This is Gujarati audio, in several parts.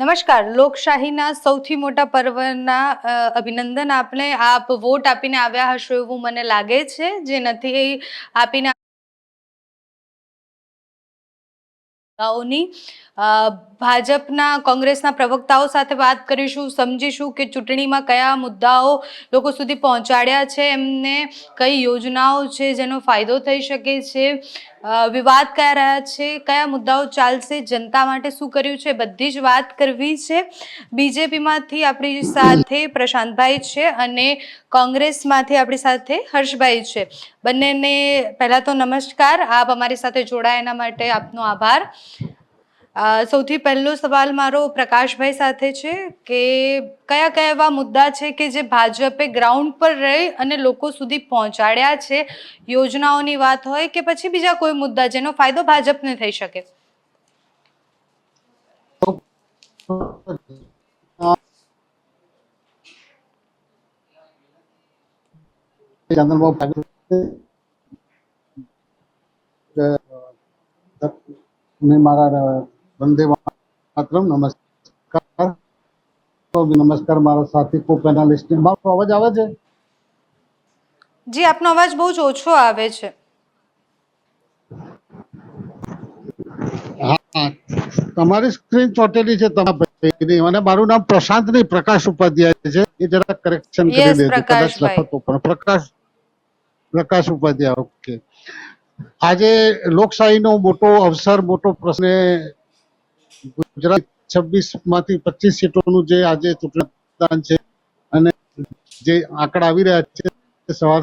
નમસ્કાર. લોકશાહીના સૌથી મોટા પર્વના અભિનંદન આપને. આપ વોટ આપીને આવ્યા હશો એવું મને લાગે છે. જે નથી આપીને ભાજપના કોંગ્રેસના પ્રવક્તાઓ સાથે વાત કરીશું, સમજીશું કે ચૂંટણીમાં કયા મુદ્દાઓ લોકો સુધી પહોંચાડ્યા છે, એમને કઈ યોજનાઓ છે જેનો ફાયદો થઈ શકે છે, વિવાદ કયા રહ્યા છે, કયા મુદ્દાઓ ચાલશે, જનતા માટે શું કર્યું છે, બધી જ વાત કરવી છે. બીજેપીમાંથી આપણી સાથે પ્રશાંતભાઈ છે અને કોંગ્રેસમાંથી આપણી સાથે હર્ષભાઈ છે. બંનેને પહેલા તો નમસ્કાર. આપ અમારી સાથે જોડાયા એના માટે આપનો આભાર. સૌથી પહેલો સવાલ મારો પ્રકાશભાઈ સાથે છે કે કયા કયા એવા મુદ્દા છે કે જે ભાજપે ગ્રાઉન્ડ પર રહી અને લોકો સુધી પહોંચાડ્યા છે, યોજનાઓની વાત હોય કે પછી બીજા કોઈ મુદ્દા જેનો ફાયદો ભાજપને થઈ શકે? મારા વંદે માતરમ. નમસ્કાર મારા સાથી કો પેનલિસ્ટ. મારો અવાજ આવે છે? જી, આપનો અવાજ બહુ જ ઓછો આવે છે. હા, તમારી સ્ક્રીન ચોટેલી છે. અને મારું નામ પ્રશાંત નહીં, પ્રકાશ ઉપાધ્યાય છે. એ જરા કરેક્શન કરી દેજો, કદાચ લખતો પણ પ્રકાશ ઉપાધ્યાય. ઓકે. આજે લોકશાહીનો મોટો અવસર, મોટો પ્રશ્ન. ગુજરાત 26 માંથી 25 સીટોનું જે આજે ચૂંટણી છે અને જે આંકડા આવી રહ્યા છે સવાર,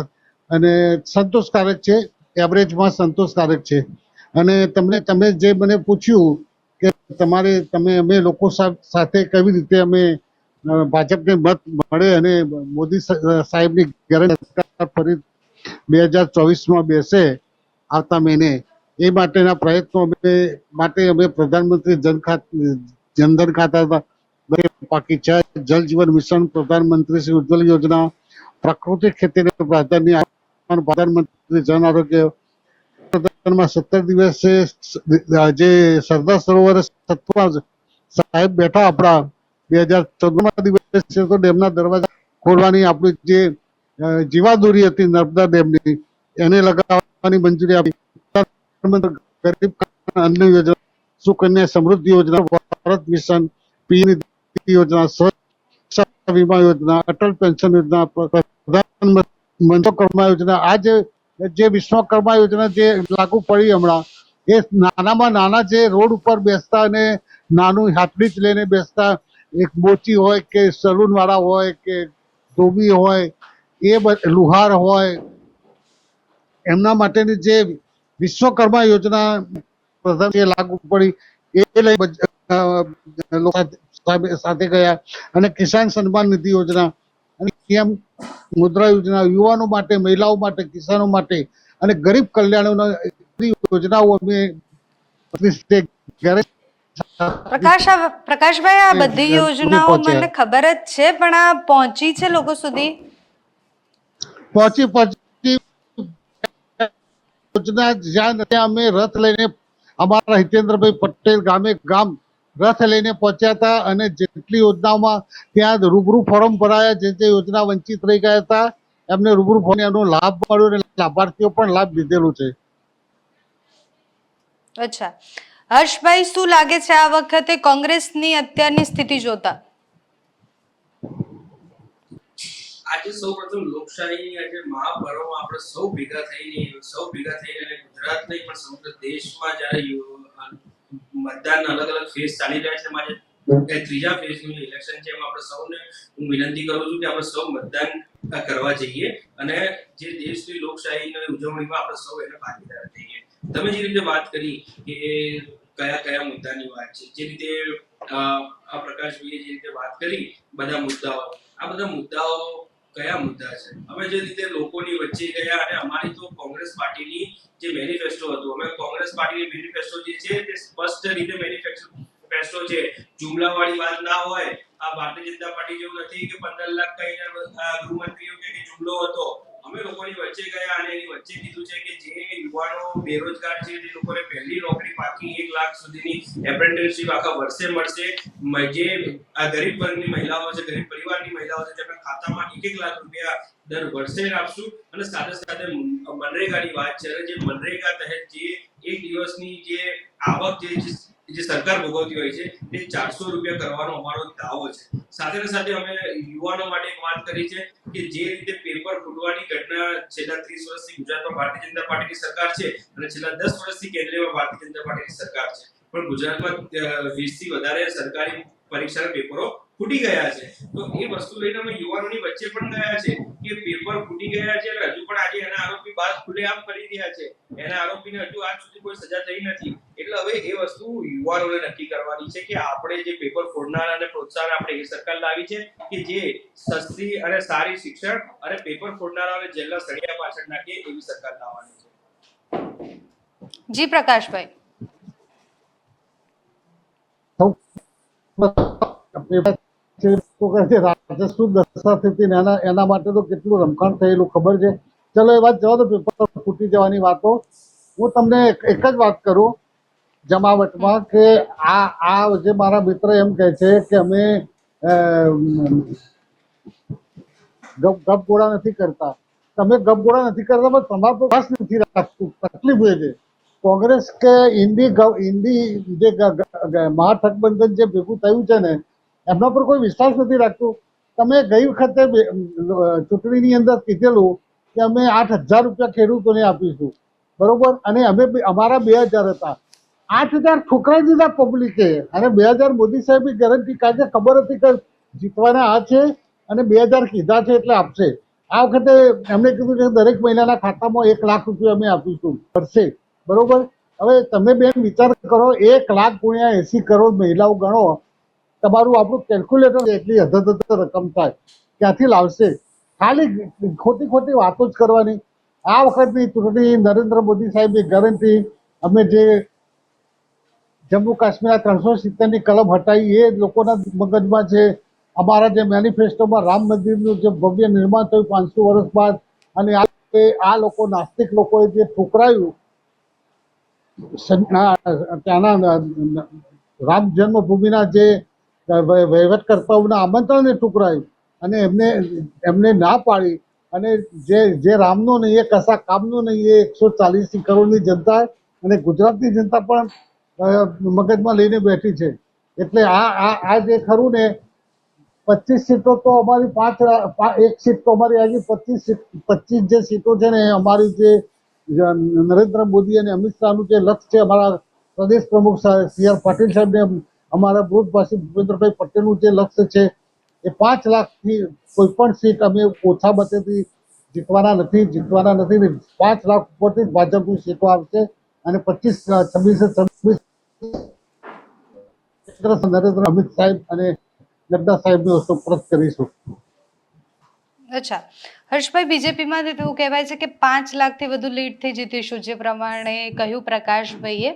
અને સંતોષકારક છે, એવરેજમાં સંતોષકારક છે. અને તમે જે મને પૂછ્યું કે અમે લોકો સાથે કેવી રીતે અમે ભાજપને મત મળે અને મોદી સાહેબની ગેરંટી ફરી 2024માં બેસે આવતા મહિને, એ માટેના પ્રયત્નો માટે અમે પ્રધાનમંત્રી જનધન ખાતા બાકી છે, જલ જીવન મિશન, પ્રધાનમંત્રી શ્રી ઉજ્જવલ યોજના, પ્રાકૃતિક ખેતીને પ્રાધાન્ય, પ્રધાનમંત્રી જન આરોગ્ય, 17 દિવસે જે સરદાર સરોવર સાહેબ બેઠા આપણા 2014 દિવસે તો ડેમના દરવાજા ખોલવાની આપણી જે જીવાદોરી હતી નર્મદા ડેમની, એને લગાવવાની મંજૂરી આપી. ગરીબ કલ્યાણ અન્ન યોજના, સુકન્યા સમૃદ્ધિ યોજના, ભારત મિશન, પીએમ યોજના, સ્વચ્છ વીમા યોજના, અટલ પેન્શન યોજના, પ્રધાનમંત્રી વિશ્વકર્મા યોજના. આ જે વિશ્વકર્મા યોજના જે લાગુ પડી હમણાં, એ નાનામાં નાના જે રોડ ઉપર બેસતા અને નાનું હાથડીચ લઈને બેસતા, એક મોચી હોય કે સલૂન વાળા હોય કે ધોબી હોય, એ લુહાર હોય, એમના માટેની જે વિશ્વકર્મા યોજના પ્રધાન લાગુ પડી, એ લઈ સાથે ગયા. અને કિસાન સન્માન નિધિ યોજના અને પીએમ મુદ્રા યોજના, યુવાનો માટે, મહિલાઓ માટે, કિસાનો માટે અને ગરીબ કલ્યાણ યોજનાઓ અમે પ્રકાશભાઈ, આ બધી યોજનાઓ મને ખબર જ છે, પણ આ પહોંચી છે લોકો સુધી? પહોંચી યોજના જ્યાં અમે રથ લઈને, અમારા હિતેન્દ્રભાઈ પટેલ ગામે ગામ રથ લઈને પહોંચ્યા હતા અને જેટલી યોજનાઓમાં ત્યાં રૂબરૂ ફોર્મ ભરાયા, જે યોજના વંચિત રહી ગયા હતા એમને રૂબરૂ ફોર્મ એનો લાભ મળ્યો અને લાભાર્થીઓ પણ લાભ લીધેલું છે. અચ્છા, હર્ષભાઈ, શું લાગે છે આ વખતે કોંગ્રેસની અત્યારની સ્થિતિ જોતા? આજે સૌપ્રથમ લોકશાહીની આજે મહાપર્વમાં આપણે સૌ ભેગા થઈને અને ગુજરાત નહીં પણ સમગ્ર દેશમાં જ્યારે મતદાનના અલગ અલગ ફેઝ ચાલી રહ્યા છે, આજે ત્રીજા ફેઝનું ઇલેક્શન છે, એમાં આપણે સૌને હું વિનંતી કરું છું કે આપણે સૌ મતદાન કરવા જઈએ અને જે દેશની લોકશાહીની ઉજવણીમાં આપણે સૌ એને ભાગીદાર થઈએ. તમે જે રીતે વાત કરી કે કયા કયા મુદ્દાની વાત છે, જે રીતે આ પ્રકાશભાઈએ જે રીતે વાત કરી, બધા મુદ્દાઓ, આ બધા મુદ્દાઓ કયા મુદ્દા છે? અમે જે રીતે લોકોની વચ્ચે ગયા અને અમારી તો કોંગ્રેસ પાર્ટીની જે મેનિફેસ્ટો હતું, અમે કોંગ્રેસ પાર્ટીની મેનિફેસ્ટો જે છે તે સ્પષ્ટ રીતે મેનિફેસ્ટો છે, જુમલાવાળી વાત ના હોય. આ ભારતીય જનતા પાર્ટી જેવું નથી કે 15 લાખ કહીને ગૃહમંત્રીઓ કે જુમલો હતો. અમે અમે લોકોની વચ્ચે ગયા અને એની વચ્ચે કીધું છે કે જે યુવાનો બેરોજગાર છે તે લોકોને પહેલી નોકરી પાકી 1 લાખ સુધીની એપ્રેન્ટિસશીપ આખા વર્ષે મળશે. જે આ ગરીબ વર્ગની મહિલાઓ છે, ગરીબ પરિવારની મહિલાઓ છે, તેમના ખાતામાં 1 લાખ રૂપિયા દર વર્ષે આપશું. અને સાથે સાથે મનરેગાની વાત છે, જે મનરેગા તહેત જે એક દિવસની જે આવક જે સરકાર ભોગવતી હોય છે તે 400 રૂપિયા કરવાનો અમારો દાવો છે. સાથે સાથે અમે યુવાનો માટે એક વાત કરી છે કે જે રીતે પેપર ફૂટવાની ઘટના છેલ્લા 30 વર્ષથી ગુજરાતમાં ભારતીય જનતા પાર્ટીની સરકાર છે અને છેલ્લા 10 વર્ષથી કેન્દ્રમાં ભારતીય જનતા પાર્ટીની સરકાર છે, પણ ગુજરાતમાં 20 થી વધારે સરકારી પરીક્ષાના પેપરો ફૂટી ગયા છે. તો એ વસ્તુ લઈને અમે યુવાનોની વચ્ચે પણ ગયા છે કે પેપર ફૂટી ગયા છે અને હજુ પણ આજે એના આરોપી બહાર ખુલ્લેઆમ ફરી રહ્યા છે. એના આરોપીને હજુ આજ સુધી કોઈ સજા થઈ નથી. એટલે હવે એ વસ્તુ યુવાનોને નક્કી કરવાની છે કે આપણે જે પેપર ફોડનારાને પ્રોત્સાહન આપણે એ સરકાર લાવી છે કે જે સસ્તી અને સારી શિક્ષણ અને પેપર ફોડનારાઓને જેલના સળિયા પાછળ નાખે એવી સરકાર લાવવાની છે. જી પ્રકાશભાઈ. રાજસ્વ દશા સ્થિતિ એના માટે તો કેટલું રમખાણ થયેલું ખબર છે. ચલો એ વાત જવા દો, પેપર ફૂટી જવાની વાતો. હું તમને એક જ વાત કરું જમાવટમાં કે આ જે મારા મિત્ર એમ કહે છે કે અમે ગપગોળા નથી કરતા. તમે ગપગોળા નથી કરતા પણ તમારો વિશ્વાસ નથી રાખતું. તકલીફ એ છે કોંગ્રેસ કે ઇન્ડી જે મહાગઠબંધન જે ભેગું થયું છે ને એમના પર કોઈ વિશ્વાસ નથી રાખતું. તમે ગઈ વખતે ચૂંટણીની અંદર કીધેલું કે અમે 8,000 રૂપિયા ખેડૂતોને આપીશું, બરોબર, અને અમે અમારા 2,000 હતા. 8,000 ઠોકરાઈ દીધા પબ્લિકે અને 2,000 મોદી સાહેબે ગેરંટી કાઢે. ખબર હતી કે જીતવાના આ છે અને 2,000 કીધા છે એટલે આપશે. આ વખતે એમને કીધું કે દરેક મહિનાના ખાતામાં 1 લાખ રૂપિયા અમે આપીશું વર્ષે, બરોબર. હવે તમે બેન વિચાર કરો, 1 લાખ ગુણ્યા 80 કરોડ મહિલાઓ ગણો, તમારું આપણું કેલ્ક્યુલેટર એટલી અધધ રકમ થાય. ક્યાંથી લાવશે? ખાલી ખોટી વાતો જ કરવાની. આ વખતની ચૂંટણી નરેન્દ્ર મોદી સાહેબની ગેરંટી, અમે જે જમ્મુ કાશ્મીરના 370ની કલમ હટાવી એ લોકોના મગજમાં છે. અમારા જે મેનિફેસ્ટોમાં રામ મંદિરનું જે ભવ્ય નિર્માણ થયું 500 વર્ષ બાદ, અને આ લોકો નાસ્તિક લોકોએ જે ઠુકરાયું ત્યાંના રામ જન્મભૂમિના જે વહીવટકર્તાઓના આમંત્રણને ઠુકરાયું અને એમને ના પાડી. અને જે રામનો નહીં એ કશા કામનો નહીં એ 140 કરોડની જનતા અને ગુજરાતની જનતા પણ મગજમાં લઈને બેઠી છે. એટલે આ જે ખરું ને 25 સીટો તો અમારી એક સીટ તો અમારી આવી. 25 જે સીટો છે ને અમારી જે નરેન્દ્ર મોદી અને અમિત શાહનું જે લક્ષ્ય છે, અમારા પ્રદેશ પ્રમુખ CR પાટીલ સાહેબને અમારા બૃહદભાષી ભૂપેન્દ્રભાઈ પટેલનું જે લક્ષ્ય છે એ 5 લાખથી કોઈ પણ સીટ અમે ઓછા મતેથી જીતવાના નથી. 5 લાખ ઉપરથી જ ભાજપની સીટો આવશે અને 26 નરેન્દ્ર અમિત સાહેબ અને નડ્ડા સાહેબને સુપ્રત કરીશું. અચ્છા હર્ષભાઈ, બીજેપીમાં એવું કહેવાય છે કે 5 લાખથી વધુ લીડથી જીતીશું, જે પ્રમાણે કહ્યું પ્રકાશભાઈએ.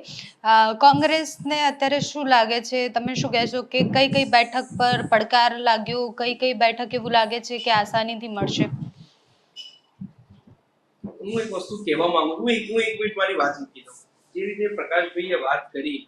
કોંગ્રેસને અત્યારે શું લાગે છે, તમે શું કહેશો કે કઈ બેઠક પર પડકાર લાગ્યો, કઈ બેઠક એવું લાગે છે કે આસાનીથી મળશે? હું એક વસ્તુ કહેવા માંગુ છું. હું એક મિનિટ મારી વાત મૂકી દઉં. જે રીતે પ્રકાશભાઈએ વાત કરી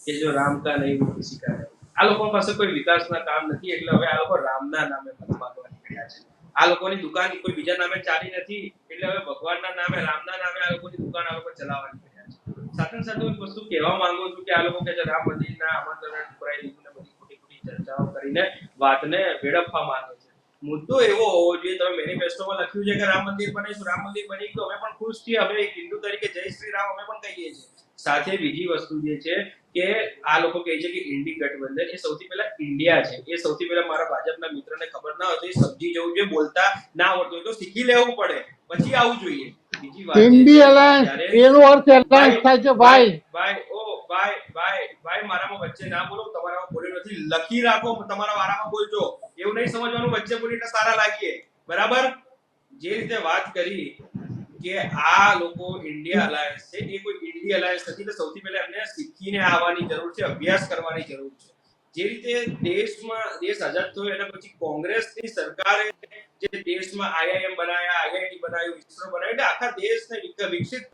કે જો રામ કા નહીં वो किसी का नहीं, આ લોકો પાસે કોઈ વિકાસના કામ નથી એટલે હવે આ લોકો રામના નામે મત માંગવા નીકળ્યા છે. આ લોકોની દુકાન કોઈ બીજા નામે ચાલી નથી એટલે હવે ભગવાનના નામે, રામના નામે આ લોકોની દુકાન આ લોકો ચલાવવા નીકળ્યા છે. સાથે સાથે એક વસ્તુ કહેવા માંગુ છું કે આ લોકો કે રામ મંદિરના આમંત્રણ ઠુકરાઈ દીધું ને બધી ખોટી ચર્ચાઓ કરીને વાતને વેડફવા માંગે છે. મુદ્દો એવો હોવો જોઈએ, તમે મેનિફેસ્ટોમાં લખ્યું છે કે રામ મંદિર બનાવીશું, રામ મંદિર બની ગયું, અમે પણ ખુશ છીએ, અમે એક હિન્દુ તરીકે જય શ્રી રામ અમે પણ કહીએ છીએ. સાથે બીજી વસ્તુ જે છે કે આ લોકો કહે છે કે ઇન્ડી ગઠબંધન, એ સૌથી પહેલા ઇન્ડિયા છે. એ સૌથી પહેલા મારા ભાજપના મિત્રને ખબર ના હોય તો એ સમજી જવું જોઈએ. બોલતા ના આવડતું હોય તો શીખી લેવું પડે, પછી આવું જોઈએ. બીજી વાત ઇન્ડી અલાયન્સ એનો અર્થ અલાયન્સ થાય છે ભાઈ. ભાઈ મારામાં વચ્ચે ના બોલો. તમારામાં બોલ્યો નથી, લખી રાખો, તમારા વારામાં બોલજો. એવું નહીં સમજવાનું વચ્ચે બોલીને સારા લાગીએ, બરાબર? જે રીતે વાત કરી કે આ લોકો ઇન્ડિયા અલાયન્સ છે, એ કોઈ ઇન્ડિયા અલાયન્સ નથી. એટલે સૌથી પહેલા એમને શીખીને આવવાની જરૂર છે, અભ્યાસ કરવાની જરૂર છે. જે રીતે દેશ આઝાદ થયો એના પછી કોંગ્રેસની સરકારે જે દેશમાં IIM બનાવ્યા, IIT બનાવ્યું, ISRO બનાવ્યું, એટલે આખા દેશને વિકસિત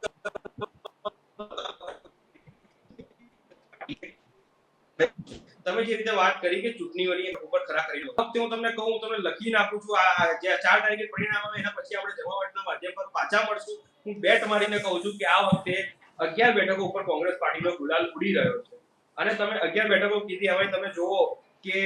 તમે જે રીતે વાત કરી કે ચૂંટણીઓની ઉપર ખરા કરી લો, વખતે હું તમને કહું, તમને લખી નાખું છું, આ જે 4 તારીખે પરિણામ આવે એના પછી આપણે જમાવટના માધ્યમ પર પાછા મળશું. હું બેટ મારીને કહું છું કે આ વખતે 11 બેઠકો ઉપર કોંગ્રેસ પાર્ટીનો ગુલાલ ઉડી રહ્યો છે. અને તમે 11 બેઠકો કીધી, હવે તમે જુઓ કે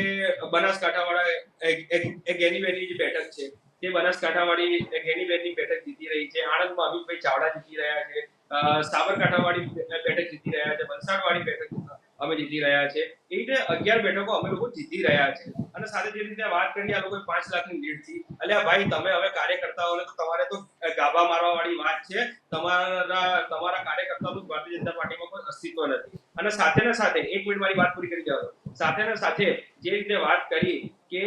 બનાસકાંઠાવાળા ગેનીબેનની જે બેઠક છે તે બનાસકાંઠાવાળી ગેનીબેનની બેઠક જીતી રહી છે, આણંદમાં અમિતભાઈ ચાવડા જીતી રહ્યા છે, સાબરકાંઠાવાળી બેઠક જીતી રહ્યા છે, વલસાડવાળી બેઠક અમે જીતી રહ્યા છે. એ રીતે 11 બેઠકો અમે લોકો જીતી રહ્યા છે. અને સાથે જે રીતે વાત કરી આ લોકો 5 લાખની લીડથી, અલ્યા ભાઈ તમે હવે કાર્યકર્તાઓને તો તમારે તો ગાભા મારવા વાળી વાત છે. તમારા કાર્યકર્તાઓનું ભારતીય જનતા પાર્ટીમાં કોઈ અસ્તિત્વ નથી. અને સાથે ને સાથે 1 મિનિટ મારી વાત પૂરી કરી જાવ. સાથે ને સાથે જે રીતે વાત કરી કે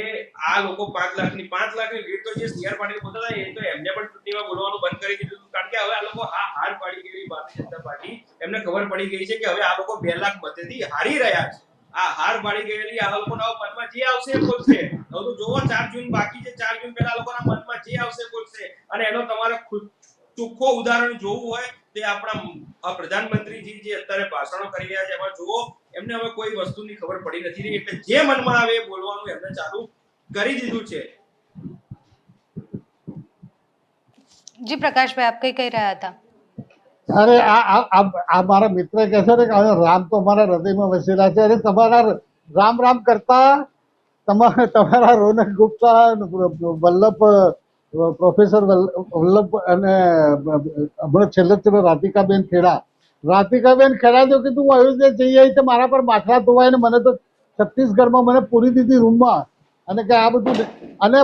આ લોકો 5 લાખની લીડ તો જે સીઆર પાટીલ બોલતા હતા એ તો એમને પણ ચૂંટણીમાં બોલવાનું બંધ કરી દીધું, કારણ કે હવે આ લોકો હાર પાડી ગઈ ભારતીય જનતા પાર્ટી. એમને ખબર પડી ગઈ છે કે હવે આ લોકો 2 લાખ મતેથી હારી રહ્યા છે. આ હાર પાડી ગયેલી આ લોકોના મનમાં જે આવશે એ બોલશે. હવે તો જોવો 4 જૂન બાકી છે, 4 જૂન પહેલા લોકોના મનમાં જે આવશે બોલશે. અને એનો તમારે ચોખ્ખો ઉદાહરણ જોવું હોય તે આપણા પ્રધાનમંત્રીજી જે અત્યારે ભાષણો કરી રહ્યા છે એમાં જુઓ, એમને હવે કોઈ વસ્તુની ખબર પડી નથી રહી, એટલે જે મનમાં આવે એ બોલવાનું એમને ચાલુ કરી દીધું છે. જી પ્રકાશભાઈ, આપ કઈ કહી રહ્યા હતા? અરે આ મારા મિત્ર કહે છે ને કે રામ તો અમારા હૃદયમાં વસેલા છે. અરે તમારા રામ રામ કરતા તમારા રોનક ગુપ્તા, પ્રોફેસર વલ્લભ અને હમણાં છેલ્લે રાધિકાબેન ખેડા જો કીધું હું અયોધ્યા જઈ આવી તો મારા પર માથા ધોવાય ને મને તો છત્તીસગઢમાં મને પૂરી દીધી રૂમમાં. અને કે આ બધું, અને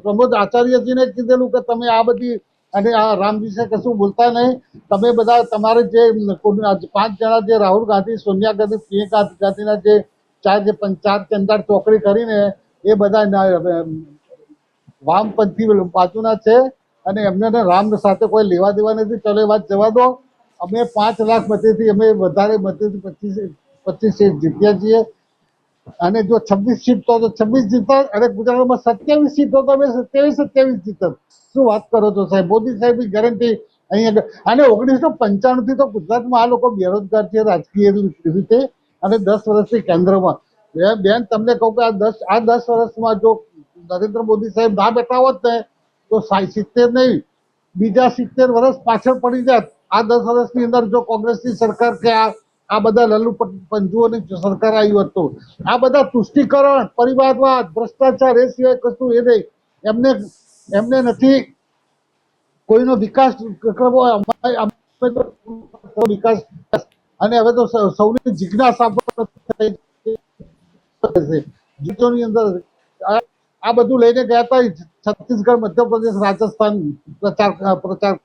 પ્રમોદ આચાર્યજીને કીધેલું કે તમે આ બધી અને આ રામજી છે કશું બોલતા નહીં. તમે બધા તમારે જે 5 જણા જે રાહુલ ગાંધી, સોનિયા ગાંધી, પ્રિયંકા ગાંધીના જે 4 ચંદાર ચોકડી કરીને એ બધા વામપંથી બાજુના છે અને એમને રામ સાથે કોઈ લેવા દેવા નથી. ચલો એ વાત જવા દો. અમે 5 લાખ મતેથી અમે વધારે મતેથી 25 સીટ જીત્યા છીએ. અને જો 26 સીટ તો 26 જીતત, અને ગુજરાતમાં 27 સીટ તો અમે 27 જીતત. શું વાત કરો છો સાહેબ? મોદી સાહેબની ગેરંટી અહીંયા. અને 1995 થી તો ગુજરાતમાં આ લોકો બેરોજગાર છે રાજકીય રીતે, અને 10 વર્ષથી કેન્દ્રમાં. બેન તમને કહું કે આ 10 વર્ષમાં જો નરેન્દ્ર મોદી સાહેબ ના બેઠા હોત ને તો 70 નહીં, બીજા 70 વર્ષ પાછળ પડી જાત. આ 10 વર્ષની અંદર જો કોંગ્રેસની સરકાર કે આ બધા લલ્લુ પંજુઓની સરકાર આવ્યું હતું, આ બધા તુષ્ટિકરણ, પરિવારવાદ, ભ્રષ્ટાચાર એ સિવાય કશું એ નહીં. એમને નથી કોઈનો વિકાસ કરવો. વિકાસ, અને હવે તો સૌની જિજ્ઞાસા જીતોની અંદર આ બધું લઈને ગયા હતા છત્તીસગઢ, મધ્યપ્રદેશ, રાજસ્થાન પ્રચાર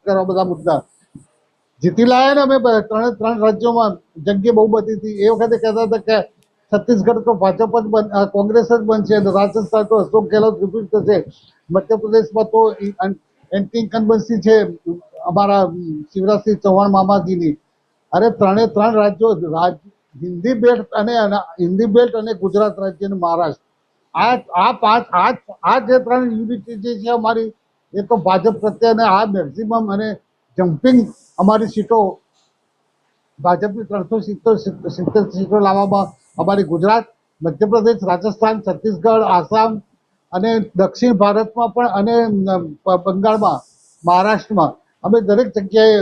કરવા, બધા મુદ્દા જીતી લાયા ને અમે 3 રાજ્યોમાં જંગી બહુમતીથી. એ વખતે કહેતા હતા કે છત્તીસગઢ તો ભાજપ જ કોંગ્રેસ જ બનશે, રાજસ્થાન તો અશોક ગેહલોત રિપીટ થશે, મધ્યપ્રદેશમાં તો એન્ટી ઇન્કમ્બન્સી છે અમારા શિવરાજસિંહ ચૌહાણ મામાજીની. અરે 3 રાજ્યો, હિન્દી બેલ્ટ અને ગુજરાત રાજ્ય અને મહારાષ્ટ્ર, આ જે 3 યુનિટી જે છે અમારી, એ તો ભાજપ પ્રત્યે, અને આ મેક્સિમમ અને જમ્પિંગ અમારી સીટો ભાજપની 370 સીટો લાવવામાં અમારી ગુજરાત, મધ્યપ્રદેશ, રાજસ્થાન, છત્તીસગઢ, આસામ અને દક્ષિણ ભારતમાં પણ, અને બંગાળમાં, મહારાષ્ટ્રમાં અમે દરેક જગ્યાએ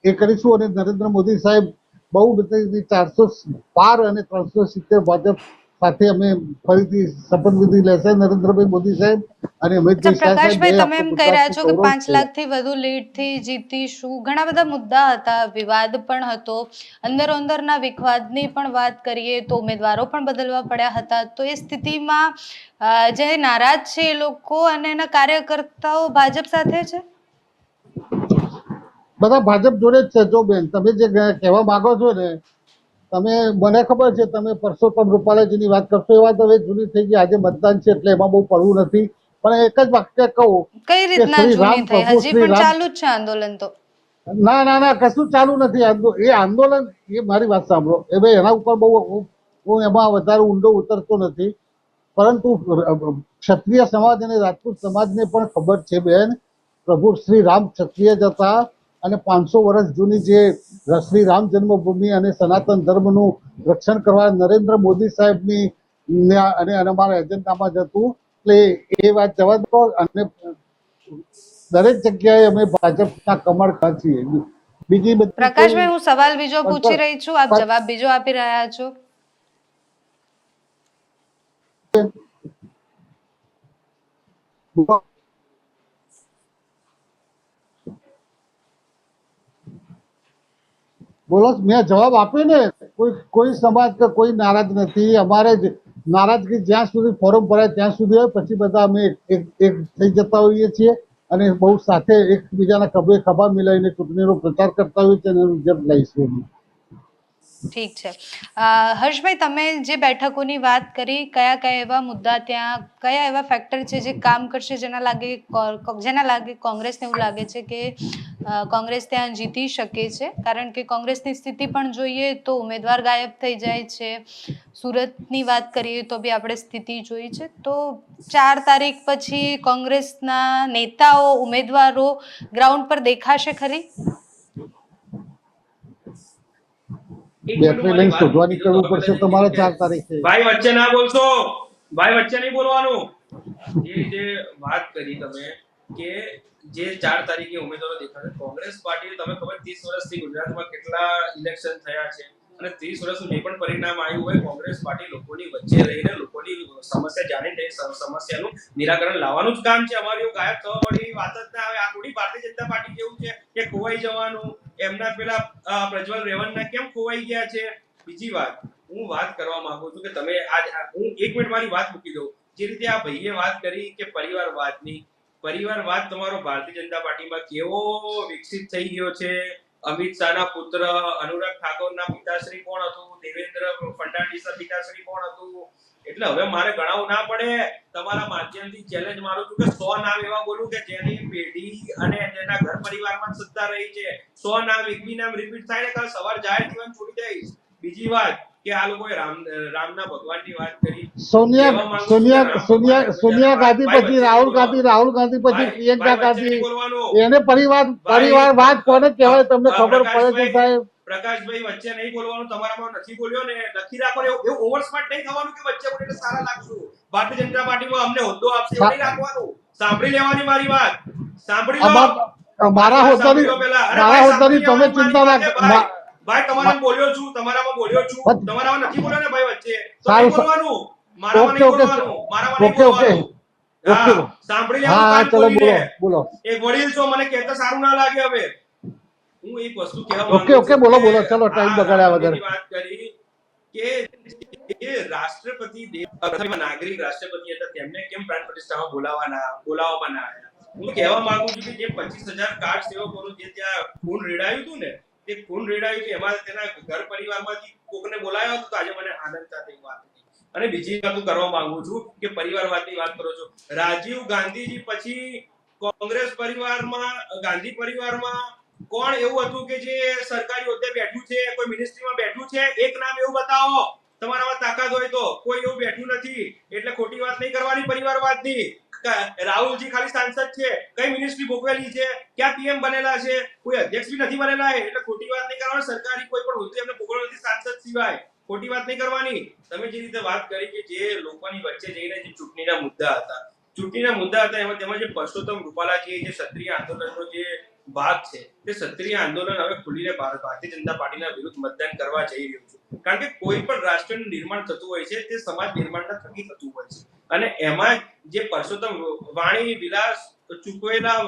એ કરીશું. અને નરેન્દ્ર મોદી સાહેબ બહુ બધી 400 પાર અને 370 ભાજપ સાથે અમે ફરીથી શપથવિધિ લેશે નરેન્દ્રભાઈ મોદી સાહેબ અને અમિતભાઈ શાહ સાહેબ. પ્રકાશભાઈ, તમે એમ કહી રહ્યા છો કે 5 લાખથી વધુ લીડથી જીતીશું. ઘણા બધા મુદ્દા હતા, વિવાદ પણ હતો, અંદરોઅંદરના વિખવાદની પણ વાત કરીએ તો ઉમેદવારો પણ બદલવા પડ્યા હતા. તો એ સ્થિતિમાં જે નારાજ છે એ લોકો અને એના કાર્યકર્તાઓ ભાજપ સાથે છે? બધા ભાજપ જોડે જ છે. જો બેન તમે જે કહેવા માંગો છો ને, તમે, મને ખબર છે તમે પરસોત્તમ રૂપાલાજીની વાત કરશો, એ વાત હવે જૂની થઈ ગઈ. આજે મતદાન છે એટલે એમાં બહુ પડવું નથી, પણ એક જ વાક્ય કહું. કઈ રીતના જૂની થઈ? હજી પણ ચાલુ જ છે આંદોલન તો? ના, કશું ચાલુ નથી. એ આંદોલન, એ મારી વાત સાંભળો, એ ભાઈ એના ઉપર બહુ હું એમાં વધારે ઊંડો ઉતરતો નથી, પરંતુ ક્ષત્રિય સમાજ અને રાજપૂત સમાજને પણ ખબર છે બેન, પ્રભુ શ્રી રામ ક્ષત્રિય જ હતા અને 500 વર્ષ જૂની જે શ્રી રામ જન્મભૂમિ અને સનાતન ધર્મનું રક્ષણ કરવા નરેન્દ્ર મોદી સાહેબની અને અમારા એજન્ડામાં જ હતું. એટલે એ વાત જવા દો. અને દરેક જગ્યાએ અમે ભાજપના કમળ ખાચીએ. બીજી બધી પ્રકાશભાઈ, હું સવાલ બીજો પૂછી રહી છું, આપ જવાબ બીજો આપી રહ્યા છો. બોલો, મેં જવાબ આપ્યો ને. કોઈ સમાજ કે કોઈ નારાજ નથી. અમારે નારાજગી જ્યાં સુધી ફોરમ ભરાય ત્યાં સુધી હોય, પછી બધા અમે એક થઈ જતા હોઈએ છીએ અને બહુ સાથે એકબીજાના ખભે ખભા મિલાવીને ચૂંટણીનો પ્રચાર કરતા હોઈએ છીએ અને એનું રિઝલ્ટ લઈશું. ઠીક છે. હર્ષભાઈ, તમે જે બેઠકોની વાત કરી, કયા એવા મુદ્દા ત્યાં, કયા એવા ફેક્ટર છે જે કામ કરશે, જેના લાગે કોંગ્રેસને એવું લાગે છે કે કોંગ્રેસ ત્યાં જીતી શકે છે? કારણ કે કોંગ્રેસની સ્થિતિ પણ જોઈએ તો ઉમેદવાર ગાયબ થઈ જાય છે. સુરતની વાત કરીએ તો બી આપણે સ્થિતિ જોઈ છે. તો 4 તારીખ પછી કોંગ્રેસના નેતાઓ, ઉમેદવારો ગ્રાઉન્ડ પર દેખાશે ખરી? બેટરી લઈને શોધવા નીકળવું પડશે તમારે 4 તારીખે. ભાઈ વચ્ચે ના બોલશો, ભાઈ વચ્ચે નહીં બોલવાનું. જે વાત કરી તમે કે જે 4 તારીખે ઉમેદવારો દેખાશે, કોંગ્રેસ પાર્ટી, તમે ખબર 30 વર્ષથી ગુજરાતમાં કેટલા ઇલેક્શન થયા છે અને 30 વર્ષનું જે પણ પરિણામ આવ્યું હોય, કોંગ્રેસ પાર્ટી લોકોની વચ્ચે રહીને લોકોની સમસ્યા જાણીને સમસ્યાનું નિરાકરણ લાવવાનું જ કામ છે. અમારી એવું ગાયબ થવા વાળી વાત જ ના આવે. આ થોડી ભારતીય જનતા પાર્ટી જેવું છે કે ખોવાઈ જવાનું. એમના પેલા પ્રજ્વલ રેવન્ના કેમ ખોવાઈ ગયા છે? બીજી વાત હું વાત કરવા માંગુ છું કે તમે હું 1 મિનિટ મારી વાત મૂકી દઉં. જે રીતે આ ભાઈએ વાત કરી કે પરિવારવાદ તમારો ભારતીય જનતા પાર્ટીમાં કેવો વિકસિત થઈ ગયો છે. અમિત શાહના પુત્ર અનુરાગ ઠાકોરના પિતાશ્રી કોણ હતું? દેવેન્દ્ર ફડણવીસના પિતાશ્રી કોણ હતું? એટલે હવે મારે ગણાવવું ના પડે. તમારા માધ્યમથી ચેલેન્જ મારું છું કે 100 નામ એવા બોલું કે જેની પેઢી અને તેના ઘર પરિવારમાં સત્તા રહી છે. 100 નામ, એક બી નામ રિપીટ થાય ને કાલ સવાર જાહેર જીવન છોડી દઈશ. બીજી વાત કે આ લોકોએ રામના ભગવાનની વાત કરી. સોનિયા ગાંધી પછી રાહુલ ગાંધી પછી પ્રિયંકા ગાંધી, એને પરિવારવાદ કોને કહેવાય તમને ખબર પડે છે સાહેબ? પ્રકાશભાઈ, વચ્ચે નહીં બોલવાનું. તમારામાં નથી બોલ્યો ને, લખી રાખો. એવું ઓવર સ્માર્ટ નહીં થવાનું કે વચ્ચે બોલીને સારા લાગશું. ભારતીય જનતા પાર્ટીમાં અમને હોદ્દો આપશે એવું નહીં રાખવાનું. સાંભળી લેવાની મારી વાત. સાંભળી લો. મારા હોદ્દાની તમે ચિંતા ના. ભાઈ, તમારામાં બોલ્યો છું. તમારામાં નથી બોલ્યો ને ભાઈ વચ્ચે. તો નહીં બોલવાનું. મારામાં નહીં બોલવાનું. સાંભળી લેવાનું. બોલો. એક વડીલ છો, મને કહેતા સારું ના લાગે. હવે હું એક વસ્તુ કહેવા માંગુ છું. ઓકે, બોલો. ચલો, ટાઈમ બગાડ્યા વગર વાત કરી કે રાષ્ટ્રપતિ નાગરિક રાષ્ટ્રપતિ હતા, તેમને કેમ પ્રાણ પ્રતિષ્ઠામાં બોલાવવામાં ના આવ્યા? હું કહેવા માંગુ છું કે જે 25,000 કાર્ડ સેવકોનું જે ત્યાં ખૂન રેડાયું હતું ને, તે ખૂન રેડાયું છે એમાં તેના ઘર પરિવારમાંથી કોકને બોલાયો હતો. તો આજે મને આનંદ સાથે વાત હતી. અને બીજી વાત હું કરવા માંગુ છું કે પરિવારવાદની વાત કરો છો. રાજીવ ગાંધીજી પછી કોંગ્રેસ પરિવારમાં, ગાંધી પરિવારમાં કોણ એવું હતું કે જે સરકારી હોદ્દે બેઠું છે, કોઈ મિનિસ્ટ્રીમાં બેઠું છે? એક નામ એવું બતાવો તમારામાં તાકાત હોય તો. કોઈ એવું બેઠું નથી. એટલે ખોટી વાત નહીં કરવાની પરિવારવાદની. રાહુલજી ખાલી સાંસદ છે, કઈ મિનિસ્ટ્રી ભોગવેલી છે? ક્યાં પીએમ બનેલા છે? કોઈ અધ્યક્ષ બી નથી બનેલા. એટલે ખોટી વાત નહીં કરવાની. સરકારી કોઈ પણ હોદ્દે એમને ભોગવેલો નથી સાંસદ સિવાય. ખોટી વાત નહીં કરવાની. તમે જે રીતે વાત કરી કે જે લોકોની વચ્ચે જઈને જે ચૂંટણીના મુદ્દા હતા એમાં જે પરસોત્તમ રૂપાલાજી જે ક્ષત્રિય આંદોલનનો જે ભાગ છે, તે ક્ષત્રિય આંદોલન હવે ખુલીને ભારતીય જનતા પાર્ટીના વિરુદ્ધ મતદાન કરવા જઈ રહ્યું છે. કારણ કે કોઈ પણ રાષ્ટ્રનું નિર્માણ થતું હોય છે તે સમાજ નિર્માણના થકી થતું હોય છે. અને એમાં જે પરસોત્તમ વાણી વિલાસ ચૂકવેલા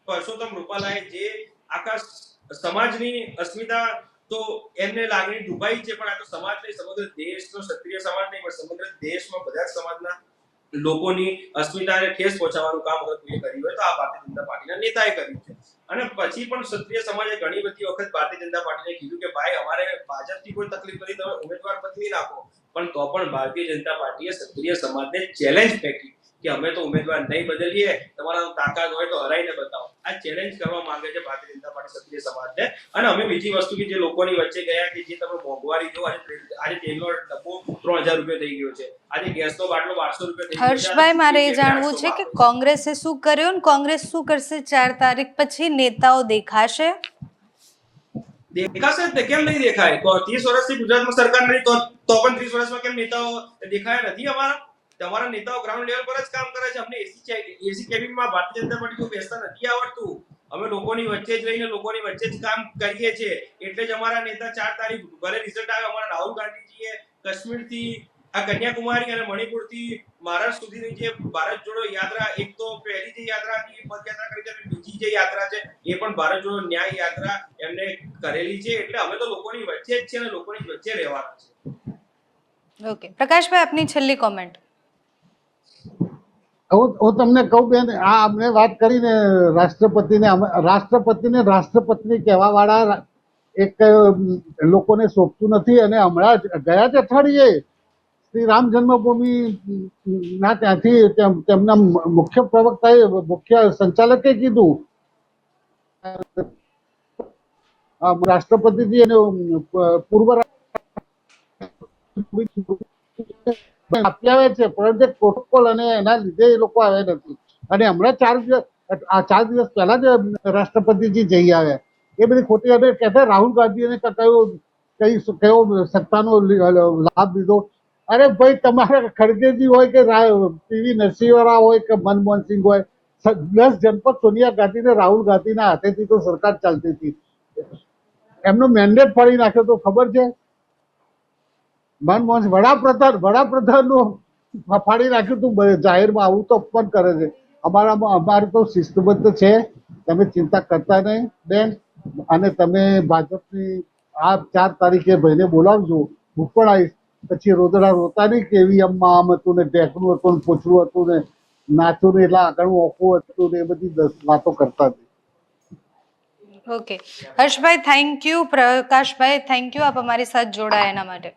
પરસોત્તમ રૂપાલાએ જે આખા સમાજની અસ્મિતા, તો એમને લાગણી ડૂબાઈ છે, પણ આ તો સમાજ નહીં, સમગ્ર દેશનો ક્ષત્રિય સમાજ નહીં, પણ સમગ્ર દેશમાં બધા જ સમાજના લોકોની અસ્મિતાને ઠેસ પહોંચાડવાનું કામ અગર કોઈએ કર્યું હોય તો આ ભારતીય જનતા પાર્ટીના નેતાએ કર્યું છે. અને પછી પણ ક્ષત્રિય સમાજે ઘણી બધી વખત ભારતીય જનતા પાર્ટીને કીધું કે ભાઈ, અમારે ભાજપથી કોઈ તકલીફ નથી, તમે ઉમેદવાર બદલી નાખો. પણ તો પણ ભારતીય જનતા પાર્ટીએ ક્ષત્રિય સમાજને ચેલેન્જ ફેંકી કે અમે તો ઉમેદવાર નહીં બદલીએ, તમારા તાકાત હોય તો હરાઈને બતાવો. આ ચેલેન્જ કરવા માંગે છે ભારતીય જનતા પાર્ટી ક્ષત્રિય સમાજને. અને અમે બીજી વસ્તુ કે જે લોકોની વચ્ચે ગયા કે જે તમે મોંઘવારી જો આજે તેલનો ડબ્બો 3000 રૂપિયા થઈ ગયો છે, આજે ગેસનો બાટલો 1200 રૂપિયા થઈ ગયો છે. હર્ષભાઈ, મારે એ જાણવું છે કે કોંગ્રેસે શું કર્યું ને કોંગ્રેસ શું કરશે 4 તારીખ પછી? નેતાઓ દેખાશે? દેખાશે જ ને, કેમ નહીં દેખાય? 30 વર્ષથી ગુજરાતમાં સરકાર નથી તો પણ 30 વર્ષમાં કેમ નેતાઓ દેખાયા નથી? તમારા નેતાઓ ગ્રાઉન્ડ લેવલ પર જ કામ કરે છે. અમને એસી કેબિનમાં ભારતીય જનતા પાર્ટી બેસતા નથી આવડતું. અમે લોકોની વચ્ચે જ રહીને લોકોની વચ્ચે જ કામ કરીએ છીએ. એટલે જ અમારા નેતા 4 તારીખ ભલે રિઝલ્ટ આવે, અમારા રાહુલ ગાંધીજીએ કાશ્મીરથી આ કન્યાકુમારી અને મણિપુરથી મહારાષ્ટ્ર સુધીની જે ભારત જોડો યાત્રા, એક તો પહેલી જે યાત્રા હતી પદયાત્રા કરી છે, બીજી જે યાત્રા છે એ પણ ભારત જોડો ન્યાય યાત્રા એમને કરેલી છે. એટલે અમે તો લોકોની વચ્ચે જ છે અને લોકોની વચ્ચે રહેવાના છે. ઓકે, પ્રકાશભાઈ, આપની છેલ્લી કોમેન્ટ. હું તમને કહું બેન, આ અમને વાત કરીને રાષ્ટ્રપતિને રાષ્ટ્રપતિની કહેવા વાળા એક લોકોને સોંપતું નથી. અને હમણાં ગયા જ અઠવાડિયે શ્રી રામ જન્મભૂમિ ના ત્યાંથી તેમના મુખ્ય પ્રવક્તાએ, મુખ્ય સંચાલકે કીધું, રાષ્ટ્રપતિજી અને પૂર્વ આપી આવે છે, પરંતુ પ્રોટોકોલ અને એના લીધે એ લોકો આવ્યા નથી. અને હમણાં 4 દિવસ પહેલા જ રાષ્ટ્રપતિજી જઈ આવ્યા. એ બધી ખોટી અને કહેતા રાહુલ ગાંધીને કયો સત્તાનો લાભ લીધો. અરે ભાઈ, તમારા ખડગેજી હોય કે પીવી નરસિંહ હોય કે મનમોહનસિંહ હોય, 10 જનપદ સોનિયા ગાંધી ને રાહુલ ગાંધીના હાથેથી તો સરકાર ચાલતી હતી. એમનો મેન્ડેટ ફાડી નાખ્યો તો ખબર છે? મનમોહન વડાપ્રધાનનું ફાડી નાખ્યું તું જાહેરમાં. આવું તો અપમાન કરે છે. અમારે તો શિસ્તબદ્ધ છે. તમે ચિંતા કરતા નહીં બેન. અને તમે ભાજપની આ 4 તારીખે ભાઈને બોલાવજો. હું પણ આવીશ. પછી રોદડા રોતા નહીં કે EVM આમ હતું ને ટેકનું હતું ને પૂછડું હતું ને નાચું ને એટલે આગળ ઓખું હતું ને એ બધી વાતો કરતા હતી. ઓકે, હર્ષભાઈ થેન્ક યુ. પ્રકાશભાઈ થેન્ક યુ, આપ અમારી સાથે જોડાયા એના માટે.